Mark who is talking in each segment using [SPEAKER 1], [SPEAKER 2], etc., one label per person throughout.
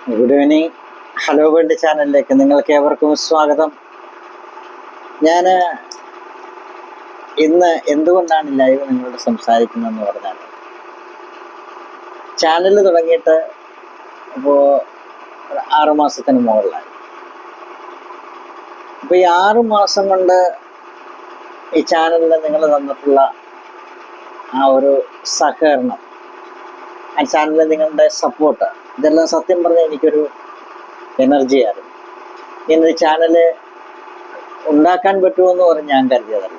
[SPEAKER 1] Good evening. Hello world ചാനലിലേക്ക് നിങ്ങൾക്ക് ഏവർക്കും സ്വാഗതം. ഞാൻ ഇന്ന് എന്തുകൊണ്ടാണ് ലൈവ് നിങ്ങളോട് സംസാരിക്കുന്നതെന്ന് പറഞ്ഞാൽ, ചാനൽ തുടങ്ങിയിട്ട് ഇപ്പോൾ 6 മാസത്തിന് മുകളിലായി. അപ്പോൾ ഈ 6 മാസം കൊണ്ട് ഈ ചാനലിൽ നിങ്ങൾ തന്നിട്ടുള്ള ആ ഒരു സഹകരണം, ആ ചാനലിൽ നിങ്ങളുടെ സപ്പോർട്ട്, ഇതെല്ലാം സത്യം പറഞ്ഞാൽ എനിക്കൊരു എനർജിയായിരുന്നു. ഇങ്ങനൊരു ചാനൽ ഉണ്ടാക്കാൻ പറ്റുമെന്ന് പറഞ്ഞ് ഞാൻ കരുതിയതല്ല.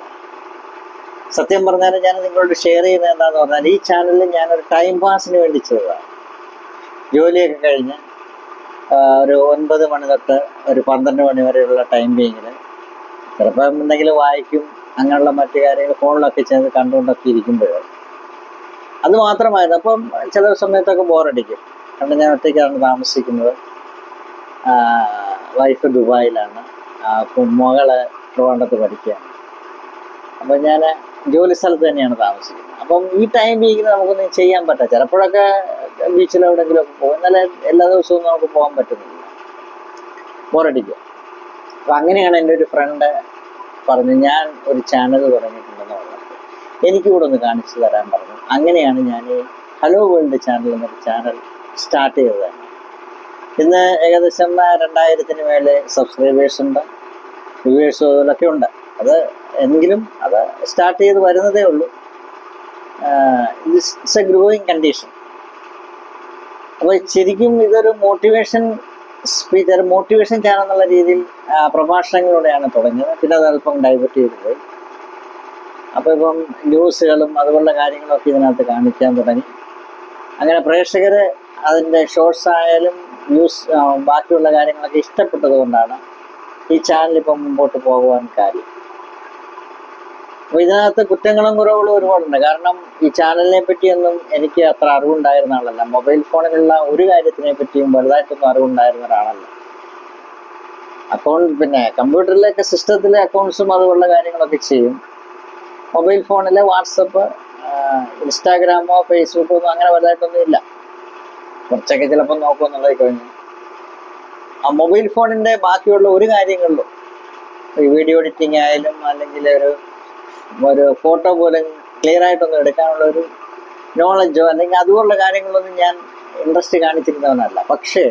[SPEAKER 1] സത്യം പറഞ്ഞാൽ ഞാൻ നിങ്ങളോട് ഷെയർ ചെയ്യുന്നത് എന്താണെന്ന് പറഞ്ഞാൽ, ഈ ചാനലിൽ ഞാനൊരു ടൈം പാസിന് വേണ്ടി ചെയ്തതാണ്. ജോലിയൊക്കെ കഴിഞ്ഞ് ഒരു 9 മണി തൊട്ട് ഒരു 12 മണി വരെയുള്ള ടൈം ബീങ്ങിൽ ചിലപ്പോൾ എന്തെങ്കിലും വായിക്കും, അങ്ങനെയുള്ള മറ്റു കാര്യങ്ങൾ ഫോണിലൊക്കെ ചെയ്ത് കണ്ടുകൊണ്ടൊക്കെ ഇരിക്കുമ്പോൾ അത് മാത്രമായിരുന്നു. അപ്പം ചില സമയത്തൊക്കെ ബോറടിക്കും. കാരണം ഞാൻ ഒറ്റയ്ക്കാണ് താമസിക്കുന്നത്, വൈഫ് ദുബായിലാണ്, മകള് ട്രിവാൻഡ്രത്ത് പഠിക്കുകയാണ്. അപ്പം ഞാൻ ജോലി സ്ഥലത്ത് തന്നെയാണ് താമസിക്കുന്നത്. അപ്പം ഈ ടൈം ബീങ്ങിൽ നമുക്കൊന്നും ചെയ്യാൻ പറ്റാം. ചിലപ്പോഴൊക്കെ ബീച്ചിൽ എവിടെയെങ്കിലുമൊക്കെ പോകും, എന്നാലും എല്ലാ ദിവസവും നമുക്ക് പോകാൻ പറ്റുന്നില്ല, ബോറടിക്കുക. അപ്പം അങ്ങനെയാണ് എൻ്റെ ഒരു ഫ്രണ്ട് പറഞ്ഞു, ഞാൻ ഒരു ചാനൽ തുടങ്ങിയിട്ടുണ്ടെന്ന് പറഞ്ഞത് എനിക്ക് കൂടെ ഒന്ന് കാണിച്ചു തരാൻ പറഞ്ഞു. അങ്ങനെയാണ് ഞാൻ ഈ ഹലോ വേൾഡ് ചാനൽ എന്നൊരു ചാനൽ സ്റ്റാർട്ട് ചെയ്തത്. ഇന്ന് ഏകദേശം 2000-ന് മേലെ സബ്സ്ക്രൈബേഴ്സ് ഉണ്ട്, വ്യൂവേഴ്സ് അതിലൊക്കെ ഉണ്ട്. അത് എങ്കിലും അത് സ്റ്റാർട്ട് ചെയ്ത് വരുന്നതേ ഉള്ളൂ. It's A growing condition. അപ്പോൾ ശരിക്കും ഇതൊരു മോട്ടിവേഷൻ സ്പീച്ച്, ഒരു മോട്ടിവേഷൻ ചാനൽ എന്നുള്ള രീതിയിൽ പ്രഭാഷണങ്ങളിലൂടെയാണ് തുടങ്ങിയത്. പിന്നെ അത് അല്പം ഡൈവേർട്ട് ചെയ്ത് പോയി. അപ്പോൾ ഇപ്പം ന്യൂസുകളും അതുപോലുള്ള കാര്യങ്ങളൊക്കെ ഇതിനകത്ത് കാണിക്കാൻ തുടങ്ങി. അങ്ങനെ പ്രേക്ഷകർ അതിൻ്റെ ഷോർട്സ് ആയാലും ന്യൂസ് ബാക്കിയുള്ള കാര്യങ്ങളൊക്കെ ഇഷ്ടപ്പെട്ടത് കൊണ്ടാണ് ഈ ചാനൽ ഇപ്പം മുമ്പോട്ട് പോകുവാൻ കാര്യം. അപ്പോൾ ഇതിനകത്ത് കുറ്റങ്ങളും കുറവുകളും ഒരുപാടുണ്ട്. കാരണം ഈ ചാനലിനെ പറ്റിയൊന്നും എനിക്ക് അത്ര അറിവുണ്ടായിരുന്ന ആളല്ല. മൊബൈൽ ഫോണിലുള്ള ഒരു കാര്യത്തിനെ പറ്റിയും വലുതായിട്ടൊന്നും അറിവുണ്ടായിരുന്ന ഒരാളല്ല. പിന്നെ കമ്പ്യൂട്ടറിലൊക്കെ സിസ്റ്റത്തിലെ അക്കൗണ്ട്സും അതുപോലുള്ള കാര്യങ്ങളൊക്കെ ചെയ്യും. മൊബൈൽ ഫോണിലെ വാട്സപ്പ്, ഇൻസ്റ്റാഗ്രാമോ ഫേസ്ബുക്കോ ഒന്നും അങ്ങനെ വലുതായിട്ടൊന്നും ഇല്ല. കുറച്ചൊക്കെ ചിലപ്പോൾ നോക്കുമെന്നുള്ളത് കഴിഞ്ഞു. ആ മൊബൈൽ ഫോണിൻ്റെ ബാക്കിയുള്ള ഒരു കാര്യങ്ങളിലും, ഈ വീഡിയോ എഡിറ്റിംഗ് ആയാലും അല്ലെങ്കിൽ ഒരു ഫോട്ടോ പോലും ക്ലിയർ ആയിട്ടൊന്നും എടുക്കാനുള്ള ഒരു നോളജോ അല്ലെങ്കിൽ അതുപോലുള്ള കാര്യങ്ങളൊന്നും ഞാൻ ഇൻട്രസ്റ്റ് കാണിച്ചിരുന്നവനല്ല. പക്ഷേ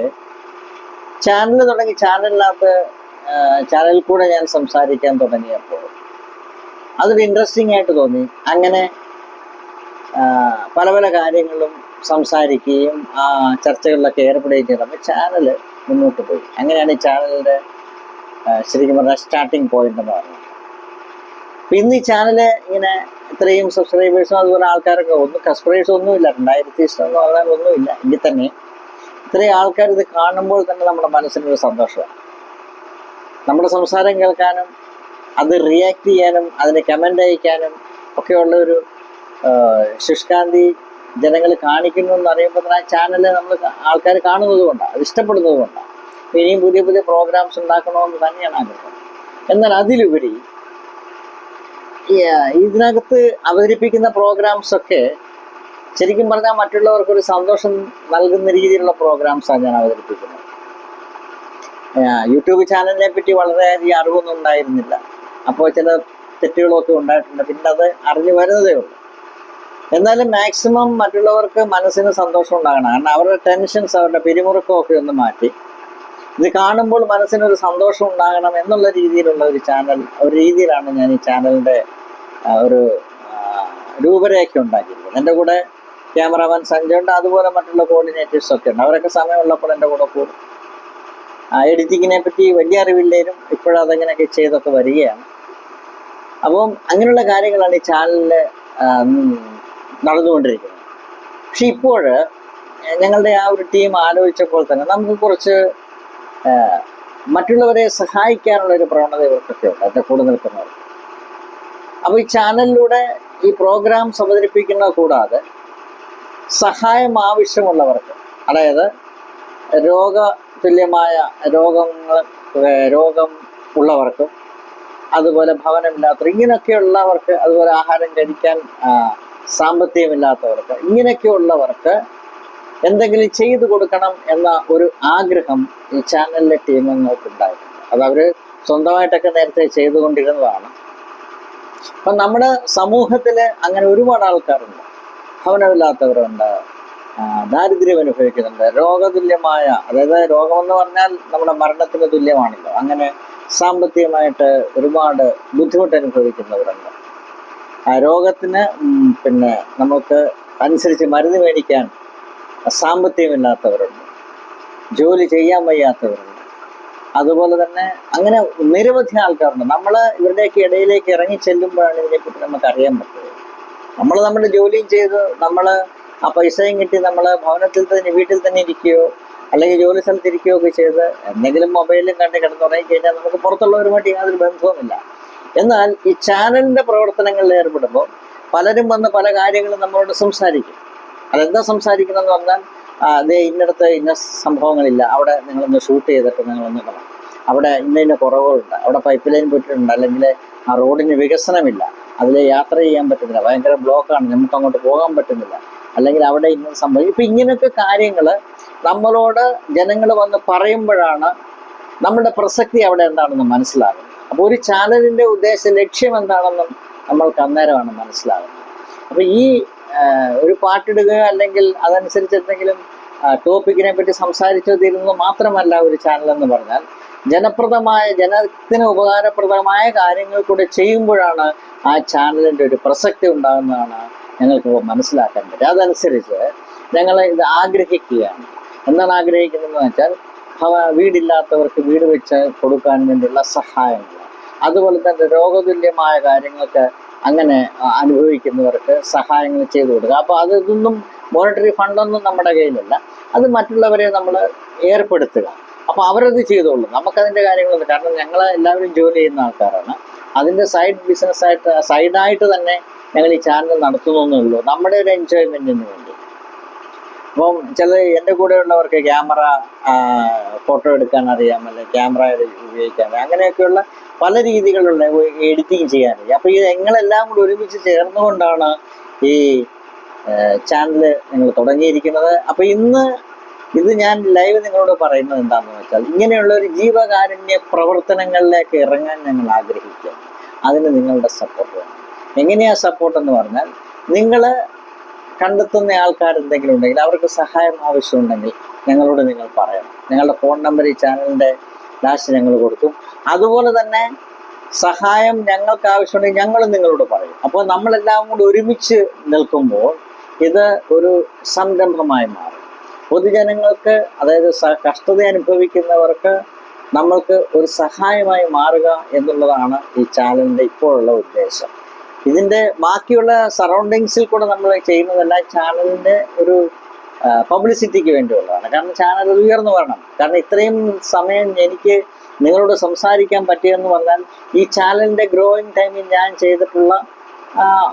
[SPEAKER 1] ചാനൽ തുടങ്ങി ചാനലിൽ കൂടെ ഞാൻ സംസാരിക്കാൻ തുടങ്ങിയപ്പോൾ അതൊരു ഇൻട്രസ്റ്റിംഗ് ആയിട്ട് തോന്നി. അങ്ങനെ പല പല കാര്യങ്ങളും സംസാരിക്കുകയും ആ ചർച്ചകളിലൊക്കെ ഏർപ്പെടുകയും ചെയ്തപ്പോൾ ചാനൽ മുന്നോട്ട് പോയി. അങ്ങനെയാണ് ഈ ചാനലിൻ്റെ ശരിക്കും പറഞ്ഞാൽ സ്റ്റാർട്ടിങ് പോയിന്റ് എന്ന് പറയുന്നത്. അപ്പം ഇന്ന് ഈ ചാനൽ ഇങ്ങനെ ഇത്രയും സബ്സ്ക്രൈബേഴ്സും അതുപോലെ ആൾക്കാരൊക്കെ, സബ്സ്ക്രൈബേഴ്സ് ഒന്നുമില്ല, 2000 എന്ന് പറഞ്ഞാൽ ഒന്നുമില്ല, എങ്കിൽ തന്നെ ഇത്രയും ആൾക്കാർ ഇത് കാണുമ്പോൾ തന്നെ നമ്മുടെ മനസ്സിനൊരു സന്തോഷമാണ്. നമ്മുടെ സംസാരം കേൾക്കാനും അത് റിയാക്ട് ചെയ്യാനും അതിന് കമൻ്റ് അയക്കാനും ഒക്കെയുള്ളൊരു ശുഷ്കാന്തി ജനങ്ങൾ കാണിക്കുന്നു എന്നറിയുമ്പോൾ തന്നെ ആ ചാനൽ നമ്മൾ ആൾക്കാർ കാണുന്നത് കൊണ്ടാണ്, അത് ഇഷ്ടപ്പെടുന്നത് കൊണ്ടാണ്. ഇനിയും പുതിയ പുതിയ പ്രോഗ്രാംസ് ഉണ്ടാക്കണമെന്ന് തന്നെയാണ് ആഗ്രഹം. എന്നാൽ അതിലുപരി ഇതിനകത്ത് അവതരിപ്പിക്കുന്ന പ്രോഗ്രാംസൊക്കെ ശരിക്കും പറഞ്ഞാൽ മറ്റുള്ളവർക്കൊരു സന്തോഷം നൽകുന്ന രീതിയിലുള്ള പ്രോഗ്രാംസാണ് ഞാൻ അവതരിപ്പിക്കുന്നത്. യൂട്യൂബ് ചാനലിനെ പറ്റി വളരെയധികം അറിവൊന്നും ഉണ്ടായിരുന്നില്ല. അപ്പോൾ ചില തെറ്റുകളൊക്കെ ഉണ്ടായിട്ടുണ്ട്. പിന്നെ അത് അറിഞ്ഞു വരുന്നതേ ഉള്ളൂ. എന്നാലും മാക്സിമം മറ്റുള്ളവർക്ക് മനസ്സിന് സന്തോഷം ഉണ്ടാകണം. കാരണം അവരുടെ ടെൻഷൻസ്, അവരുടെ പിരിമുറുക്കമൊക്കെ ഒന്ന് മാറ്റി ഇത് കാണുമ്പോൾ മനസ്സിനൊരു സന്തോഷം ഉണ്ടാകണം എന്നുള്ള രീതിയിലുള്ള ഒരു രീതിയിലാണ് ഞാൻ ഈ ചാനലിൻ്റെ ഒരു രൂപരേഖ ഉണ്ടാക്കിയിരിക്കുന്നത്. എൻ്റെ കൂടെ ക്യാമറാമാൻ സഞ്ജയ് ഉണ്ട്, അതുപോലെ മറ്റുള്ള കോർഡിനേറ്റേഴ്സ് ഒക്കെ ഉണ്ട്. അവരൊക്കെ സമയമുള്ളപ്പോൾ എൻ്റെ കൂടെ കൂടും. എഡിറ്റിങ്ങിനെ പറ്റി വലിയ അറിവില്ലേലും ഇപ്പോഴതെങ്ങനെയൊക്കെ ചെയ്തൊക്കെ വരികയാണ്. അപ്പം അങ്ങനെയുള്ള കാര്യങ്ങളാണ് ഈ ചാനലിൽ നടന്നുകൊണ്ടിരിക്കുന്നത്. പക്ഷെ ഇപ്പോൾ ഞങ്ങളുടെ ആ ഒരു ടീം ആലോചിച്ചപ്പോൾ തന്നെ നമുക്ക് കുറച്ച് മറ്റുള്ളവരെ സഹായിക്കാനുള്ളൊരു പ്രവണത ഇവർക്കൊക്കെ ഉണ്ട്, എൻ്റെ കൂടെ നിൽക്കുന്നവർ. അപ്പോൾ ഈ ചാനലിലൂടെ ഈ പ്രോഗ്രാംസ് അവതരിപ്പിക്കുന്നത് കൂടാതെ സഹായം ആവശ്യമുള്ളവർക്ക്, അതായത് തുല്യമായ രോഗം ഉള്ളവർക്കും അതുപോലെ ഭവനമില്ലാത്തവർ, ഇങ്ങനെയൊക്കെയുള്ളവർക്ക്, അതുപോലെ ആഹാരം കഴിക്കാൻ സാമ്പത്തികമില്ലാത്തവർക്ക്, ഇങ്ങനെയൊക്കെയുള്ളവർക്ക് എന്തെങ്കിലും ചെയ്തു കൊടുക്കണം എന്ന ഒരു ആഗ്രഹം ഈ ചാനലിലെ ടീമംഗങ്ങൾക്ക് ഉണ്ടായിട്ടുണ്ട്. അത് അവർ സ്വന്തമായിട്ടൊക്കെ നേരത്തെ ചെയ്തുകൊണ്ടിരുന്നതാണ്. അപ്പം നമ്മുടെ സമൂഹത്തിൽ അങ്ങനെ ഒരുപാട് ആൾക്കാരുണ്ട്. ഭവനമില്ലാത്തവരുണ്ട്, ദാരിദ്ര്യം അനുഭവിക്കുന്നുണ്ട്, രോഗതുല്യമായ, അതായത് രോഗമെന്ന് പറഞ്ഞാൽ നമ്മുടെ മരണത്തിന് തുല്യമാണല്ലോ, അങ്ങനെ സാമ്പത്തികമായിട്ട് ഒരുപാട് ബുദ്ധിമുട്ട് അനുഭവിക്കുന്നവരുണ്ട്. ആ രോഗത്തിന് പിന്നെ നമുക്ക് അനുസരിച്ച് മരുന്ന് മേടിക്കാൻ സാമ്പത്തികമില്ലാത്തവരുണ്ട്, ജോലി ചെയ്യാൻ വയ്യാത്തവരുണ്ട്. അതുപോലെ തന്നെ അങ്ങനെ നിരവധി ആൾക്കാരുണ്ട്. നമ്മൾ ഇവരുടെയൊക്കെ ഇടയിലേക്ക് ഇറങ്ങി ചെല്ലുമ്പോഴാണ് ഇതിനെപ്പറ്റി നമുക്ക് അറിയാൻ പറ്റുന്നത്. നമ്മൾ നമ്മുടെ ജോലിയും ചെയ്ത് നമ്മൾ ആ പൈസയും കിട്ടി നമ്മൾ ഭവനത്തിൽ തന്നെ വീട്ടിൽ തന്നെ ഇരിക്കുകയോ അല്ലെങ്കിൽ ജോലി സ്ഥലത്ത് ഇരിക്കുകയോ ഒക്കെ ചെയ്ത് എന്തെങ്കിലും മൊബൈലും കണ്ട് കിടന്നുറങ്ങി കഴിഞ്ഞാൽ നമുക്ക് പുറത്തുള്ളവരുമായിട്ട് യാതൊരു ബന്ധവുമില്ല. എന്നാൽ ഈ ചാനലിൻ്റെ പ്രവർത്തനങ്ങളിൽ ഏർപ്പെടുമ്പോൾ പലരും വന്ന് പല കാര്യങ്ങളും നമ്മളോട് സംസാരിക്കും. അതെന്താ സംസാരിക്കണമെന്ന് പറഞ്ഞാൽ, അതേ ഇന്നടത്ത് ഇന്ന സംഭവങ്ങളില്ല, അവിടെ നിങ്ങളൊന്ന് ഷൂട്ട് ചെയ്തിട്ട് നിങ്ങളൊന്ന് കാണാം, അവിടെ ഇന്ന കുറവുകളുണ്ട്, അവിടെ പൈപ്പ് ലൈൻ പൊട്ടിയിട്ടുണ്ട്, അല്ലെങ്കിൽ ആ റോഡിന് വികസനമില്ല, അതിൽ യാത്ര ചെയ്യാൻ പറ്റുന്നില്ല, ഭയങ്കര ബ്ലോക്കാണ്, നമുക്ക് അങ്ങോട്ട് പോകാൻ പറ്റുന്നില്ല, അല്ലെങ്കിൽ അവിടെ ഇന്ന സംഭവം. ഇപ്പം ഇങ്ങനെയൊക്കെ കാര്യങ്ങൾ നമ്മളോട് ജനങ്ങൾ വന്ന് പറയുമ്പോഴാണ് നമ്മുടെ പ്രസക്തി അവിടെ എന്താണെന്ന് മനസ്സിലാകുന്നത്. അപ്പോൾ ഒരു ചാനലിൻ്റെ ഉദ്ദേശ ലക്ഷ്യം എന്താണെന്നും നമ്മൾക്ക് അന്നേരമാണ് മനസ്സിലാകുന്നത്. അപ്പോൾ ഈ ഒരു പാട്ടിടുക അല്ലെങ്കിൽ അതനുസരിച്ച് എന്തെങ്കിലും ടോപ്പിക്കിനെ പറ്റി സംസാരിച്ചു തീരുന്നത് മാത്രമല്ല ഒരു ചാനൽ എന്ന് പറഞ്ഞാൽ, ജനപ്രദമായ, ജനത്തിന് ഉപകാരപ്രദമായ കാര്യങ്ങൾ കൂടെ ചെയ്യുമ്പോഴാണ് ആ ചാനലിൻ്റെ ഒരു പ്രസക്തി ഉണ്ടാകുന്നതാണ് ഞങ്ങൾക്ക് മനസ്സിലാക്കാൻ പറ്റും. അതനുസരിച്ച് ഞങ്ങൾ ഇത് ആഗ്രഹിക്കുകയാണ്. എന്താണ് ആഗ്രഹിക്കുന്നതെന്ന് വെച്ചാൽ, വീടില്ലാത്തവർക്ക് വീട് വെച്ച് കൊടുക്കാൻ വേണ്ടിയുള്ള സഹായങ്ങൾ, അതുപോലെ തന്നെ രോഗതുല്യമായ കാര്യങ്ങൾക്ക് അങ്ങനെ അനുഭവിക്കുന്നവർക്ക് സഹായങ്ങൾ ചെയ്തു കൊടുക്കുക. അപ്പോൾ ഇതൊന്നും മോണിറ്ററി ഫണ്ടൊന്നും നമ്മുടെ കയ്യിലല്ല, അത് മറ്റുള്ളവരെ നമ്മൾ ഏർപ്പെടുത്തുക. അപ്പോൾ അവരത് ചെയ്തോളൂ, നമുക്കതിൻ്റെ കാര്യങ്ങളൊന്നും. കാരണം ഞങ്ങൾ എല്ലാവരും ജോലി ചെയ്യുന്ന ആൾക്കാരാണ്. അതിൻ്റെ സൈഡായിട്ട് തന്നെ ഞങ്ങൾ ഈ ചാനൽ നടത്തുന്നേ നമ്മുടെ ഒരു എൻജോയ്മെൻറ്റിന് വേണ്ടി. അപ്പം എൻ്റെ കൂടെയുള്ളവർക്ക് ക്യാമറ ഫോട്ടോ എടുക്കാൻ അറിയാം, അല്ലെങ്കിൽ ക്യാമറ ഉപയോഗിക്കാൻ, അങ്ങനെയൊക്കെയുള്ള പല രീതികളുള്ള എഡിറ്റിങ് ചെയ്യാനറിയാം. അപ്പോൾ ഇത് ഞങ്ങളെല്ലാം കൂടി ഒരുമിച്ച് ചേർന്നുകൊണ്ടാണ് ഈ ചാനൽ ഞങ്ങൾ തുടങ്ങിയിരിക്കുന്നത്. അപ്പോൾ ഇന്ന് ഇത് ഞാൻ ലൈവ് നിങ്ങളോട് പറയുന്നത് എന്താണെന്ന് വെച്ചാൽ, ഇങ്ങനെയുള്ള ഒരു ജീവകാരുണ്യ പ്രവർത്തനങ്ങളിലേക്ക് ഇറങ്ങാൻ ഞങ്ങൾ ആഗ്രഹിക്കുക. അതിന് നിങ്ങളുടെ സപ്പോർട്ട് വേണം. എങ്ങനെയാ സപ്പോർട്ട് എന്ന് പറഞ്ഞാൽ, നിങ്ങൾ കണ്ടെത്തുന്ന ആൾക്കാരെന്തെങ്കിലും ഉണ്ടെങ്കിൽ, അവർക്ക് സഹായം ആവശ്യമുണ്ടെങ്കിൽ ഞങ്ങളോട് നിങ്ങൾ പറയണം. നിങ്ങളുടെ ഫോൺ നമ്പർ ഈ ചാനലിൻ്റെ ലാസ്റ്റ് ഞങ്ങൾ കൊടുക്കും. അതുപോലെ തന്നെ സഹായം ഞങ്ങൾക്ക് ആവശ്യമുണ്ടെങ്കിൽ ഞങ്ങൾ നിങ്ങളോട് പറയും. അപ്പോൾ നമ്മളെല്ലാം കൂടി ഒരുമിച്ച് നിൽക്കുമ്പോൾ ഇത് ഒരു സംരംഭമായി മാറും. പൊതുജനങ്ങൾക്ക്, അതായത് കഷ്ടത അനുഭവിക്കുന്നവർക്ക് നമ്മൾക്ക് ഒരു സഹായമായി മാറുക എന്നുള്ളതാണ് ഈ ചാനലിൻ്റെ ഇപ്പോഴുള്ള ഉദ്ദേശം. ഇതിൻ്റെ ബാക്കിയുള്ള സറൗണ്ടിങ്സിൽ കൂടെ നമ്മൾ ചെയ്യുന്നതെല്ലാം ചാനലിൻ്റെ ഒരു പബ്ലിസിറ്റിക്ക് വേണ്ടിയുള്ളതാണ്. കാരണം ചാനൽ ഉയർന്നു വരണം. കാരണം ഇത്രയും സമയം എനിക്ക് നിങ്ങളോട് സംസാരിക്കാൻ പറ്റിയെന്ന് പറഞ്ഞാൽ ഈ ചാനലിൻ്റെ ഗ്രോയിങ് ടൈമിൽ ഞാൻ ചെയ്തിട്ടുള്ള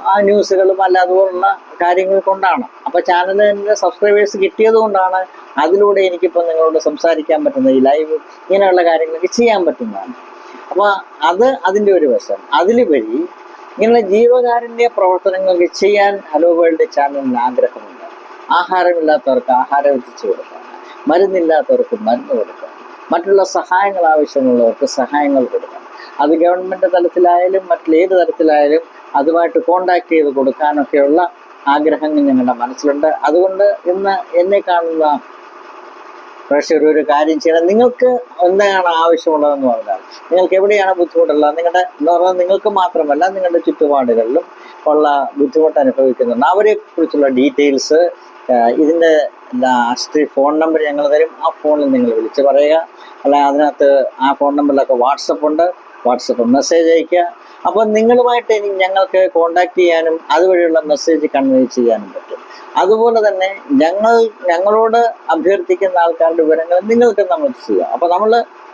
[SPEAKER 1] ആ ന്യൂസുകളും അല്ല അതുപോലുള്ള കാര്യങ്ങൾ കൊണ്ടാണ്. അപ്പോൾ ചാനലിൻ്റെ സബ്സ്ക്രൈബേഴ്സ് കിട്ടിയത് കൊണ്ടാണ് അതിലൂടെ എനിക്കിപ്പോൾ നിങ്ങളോട് സംസാരിക്കാൻ പറ്റുന്നത്, ഈ ലൈവ് ഇങ്ങനെയുള്ള കാര്യങ്ങളൊക്കെ ചെയ്യാൻ പറ്റുന്നതാണ്. അപ്പോൾ അതിൻ്റെ ഒരു വശം. അതിലുപരി ഇങ്ങനെയുള്ള ജീവകാരുണ്യ പ്രവർത്തനങ്ങൾക്ക് ചെയ്യാൻ ഹലോ വേൾഡ് ചാനലിന് ആഗ്രഹമുണ്ട്. ആഹാരമില്ലാത്തവർക്ക് ആഹാരം എത്തിച്ചു കൊടുക്കാൻ, മരുന്നില്ലാത്തവർക്ക് മരുന്ന് കൊടുക്കാൻ, മറ്റുള്ള സഹായങ്ങൾ ആവശ്യമുള്ളവർക്ക് സഹായങ്ങൾ കൊടുക്കാൻ, അത് ഗവൺമെൻറ് തലത്തിലായാലും മറ്റുള്ളേത് തലത്തിലായാലും അതുമായിട്ട് കോണ്ടാക്ട് ചെയ്ത് കൊടുക്കാനൊക്കെയുള്ള ആഗ്രഹങ്ങൾ ഞങ്ങളുടെ മനസ്സിലുണ്ട്. അതുകൊണ്ട് ഇന്ന് എന്നെ കാണുന്ന പ്രേക്ഷകർ ഒരു കാര്യം ചെയ്യണം. നിങ്ങൾക്ക് എന്താണ് ആവശ്യമുള്ളതെന്ന് പറഞ്ഞാൽ, നിങ്ങൾക്ക് എവിടെയാണ് ബുദ്ധിമുട്ടുള്ളത്, എന്ന് പറഞ്ഞാൽ നിങ്ങൾക്ക് മാത്രമല്ല നിങ്ങളുടെ ചുറ്റുപാടുകളിലും ഉള്ള ബുദ്ധിമുട്ട് അനുഭവിക്കുന്നുണ്ട്, അവരെ കുറിച്ചുള്ള ഡീറ്റെയിൽസ്, ഇതിൻ്റെ ലാസ്റ്റ് ഫോൺ നമ്പർ ഞങ്ങൾ തരും. ആ ഫോണിൽ നിങ്ങൾ വിളിച്ച് പറയുക. അല്ല, അതിനകത്ത് ആ ഫോൺ നമ്പറിലൊക്കെ വാട്സപ്പ് ഉണ്ട്, വാട്സപ്പ് മെസ്സേജ് അയയ്ക്കുക. അപ്പോൾ നിങ്ങളുമായിട്ട് ഞങ്ങൾക്ക് കോണ്ടാക്ട് ചെയ്യാനും അതുവഴിയുള്ള മെസ്സേജ് കൺവേ ചെയ്യാനും പറ്റും. അതുപോലെ തന്നെ ഞങ്ങളോട് അഭ്യർത്ഥിക്കുന്ന ആൾക്കാരുടെ വിവരങ്ങൾ നിങ്ങൾക്ക് നമ്മൾ ചെയ്യുക. അപ്പോൾ നമ്മൾ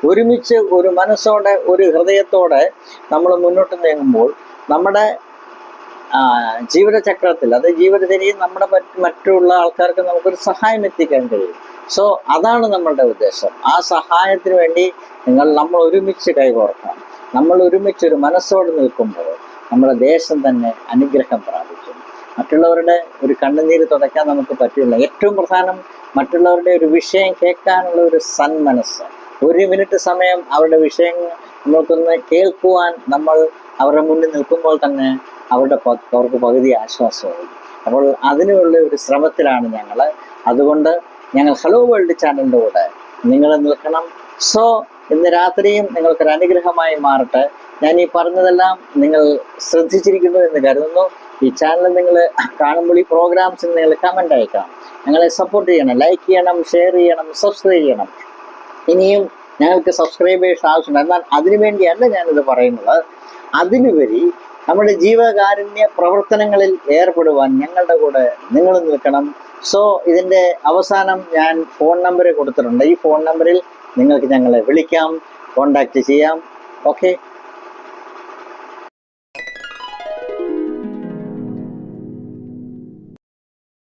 [SPEAKER 1] ഒരുമിച്ച് ഒരു മനസ്സോടെ ഒരു ഹൃദയത്തോടെ നമ്മൾ മുന്നോട്ട് നീങ്ങുമ്പോൾ നമ്മുടെ ജീവിതചക്രത്തിൽ, അത് ജീവിതചര്യയിൽ നമ്മുടെ മറ്റുള്ള ആൾക്കാർക്ക് നമുക്കൊരു സഹായം എത്തിക്കാൻ കഴിയും. സോ അതാണ് നമ്മളുടെ ഉദ്ദേശം. ആ സഹായത്തിന് വേണ്ടി നമ്മൾ ഒരുമിച്ച് കൈകോർക്കാം. നമ്മൾ ഒരുമിച്ചൊരു മനസ്സോട് നിൽക്കുമ്പോൾ നമ്മുടെ ദേശം തന്നെ അനുഗ്രഹം പ്രാപിക്കും. മറ്റുള്ളവരുടെ ഒരു കണ്ണുനീര് തുടയ്ക്കാൻ നമുക്ക് പറ്റില്ല. ഏറ്റവും പ്രധാനം മറ്റുള്ളവരുടെ ഒരു വിഷയം കേൾക്കാനുള്ള ഒരു സന്മനസ്സ്, 1 മിനിറ്റ് സമയം അവരുടെ വിഷയം നമ്മൾക്കൊന്ന് കേൾക്കുവാൻ നമ്മൾ അവരുടെ മുന്നിൽ നിൽക്കുമ്പോൾ തന്നെ അവർക്ക് പകുതി ആശ്വാസമാകും. അപ്പോൾ അതിനുള്ള ഒരു ശ്രമത്തിലാണ് ഞങ്ങൾ. അതുകൊണ്ട് ഞങ്ങൾ ഹലോ വേൾഡ് ചാനലിൻ്റെ കൂടെ നിങ്ങൾ നിൽക്കണം. സോ ഇന്ന് രാത്രിയും നിങ്ങൾക്കൊരു അനുഗ്രഹമായി മാറട്ടെ. ഞാൻ ഈ പറഞ്ഞതെല്ലാം നിങ്ങൾ ശ്രദ്ധിച്ചിരിക്കുന്നു എന്ന് കരുതുന്നു. ഈ ചാനൽ നിങ്ങൾ കാണുമ്പോൾ ഈ പ്രോഗ്രാംസിന് നിങ്ങൾ കമൻ്റ് അയക്കണം, ഞങ്ങളെ സപ്പോർട്ട് ചെയ്യണം, ലൈക്ക് ചെയ്യണം, ഷെയർ ചെയ്യണം, സബ്സ്ക്രൈബ് ചെയ്യണം. ഇനിയും ഞങ്ങൾക്ക് സബ്സ്ക്രൈബേഴ്സ് ആവശ്യമുണ്ട്. എന്നാൽ അതിനുവേണ്ടിയല്ല ഞാനിത് പറയുന്നത്. അതിലുപരി നമ്മുടെ ജീവകാരുണ്യ പ്രവർത്തനങ്ങളിൽ ഏർപ്പെടുവാൻ ഞങ്ങളുടെ കൂടെ നിങ്ങൾ നിൽക്കണം. സോ ഇതിൻ്റെ അവസാനം ഞാൻ ഫോൺ നമ്പർ കൊടുത്തിട്ടുണ്ട്. ഈ ഫോൺ നമ്പറിൽ നിങ്ങൾക്ക് ഞങ്ങളെ വിളിക്കാം, കോണ്ടാക്റ്റ് ചെയ്യാം. ഓക്കെ.